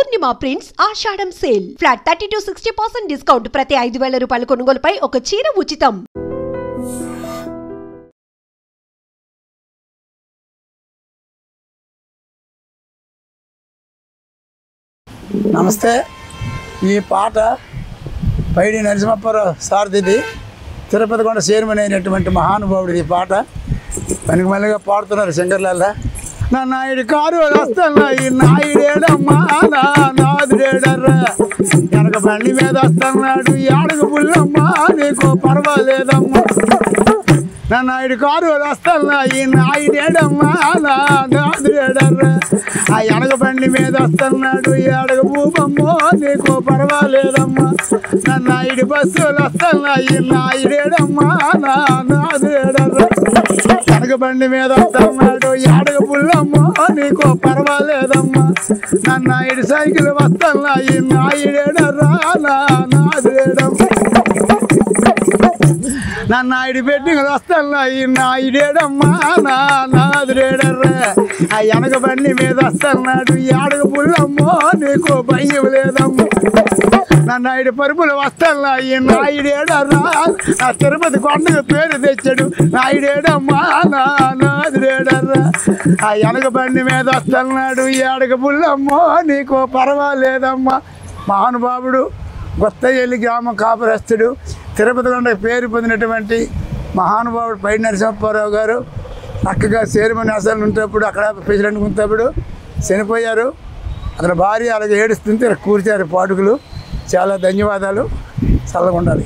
Purnima prints Ashadham sale flat 30 to 60% discount ప్రతి 5,000 రూపాయల కొనుగోలుపై ఒక చీర ఉచితం. నమస్తే. ఈ పాట పైడి నరసింహప్పారావు సారథిది, తిరుపతి కొండ చైర్మన్ అయినటువంటి మహానుభావుడు. ఈ పాట పనికి మళ్ళీగా పాడుతున్నారు శంకర్లాల్లా. నా నాయుడు కారు వస్తున్నా, ఈ నాయుడేడమ్మా నా నాదుడేడర్రా, వెనక బండి మీద వస్తున్నాడు ఏడగ పుల్లమ్మా నీకు పర్వాలేదమ్మా. నా నాయుడు కారు వస్తున్నా, ఈ నాయుడేడమ్మా నా నాదుడేడర్రా, ఆ వెనక బండి మీద వస్తున్నాడు ఏడగ భూమమ్మో నీకు పర్వాలేదమ్మా. నా నాయుడు బస్సులు వస్తున్నా, ఈ నాయుడేడమ్మా నా నాదుడేడర్రా, వెనక బండి మీద వస్తున్నాడు ఏడగ పుల్లమ్మో నీకు పర్వాలేదమ్మా. నా నాయుడు సైకిల్ వస్తున్నా, ఈ నాయుడేడర్రా నా నాదుడేడమ్మా. నా నాయుడు బెడ్డింగ్ వస్తున్నా, ఈ నాయుడేడమ్మా నా నాదుడేడర్రా, ఆ వెనక బండి మీద వస్తున్నాడు ఏడగ పుల్లమ్మో నీకు భయం లేదమ్మా. నా నాయుడు పరుపులు వస్తున్నా, ఈ నాయుడేడర్రా, నా తిరుపతి కొండకు పేరు తెచ్చాడు నాయుడేడమ్మా నా నాదుడేడర్రా, ఆ వెనక బండి మీద వస్తున్నాడు ఏడగ పుల్లమ్మో నీకు పర్వాలేదమ్మా. మహానుభావుడు కొత్తయల్లి గ్రామం కాపురస్తుడు, తిరుపతి కొండకు పేరు పొందినటువంటి మహానుభావుడు పైడి నరసింహప్పారావు గారు చక్కగా చైర్మన్ అసలు ఉంటప్పుడు అక్కడ ప్రెసిడెంట్ ఉంటప్పుడు చనిపోయారు. అతని భార్య అలాగే ఏడుస్తుంటే కూర్చారు పాటుకులు. చాలా ధన్యవాదాలు. చల్లగా ఉండాలి.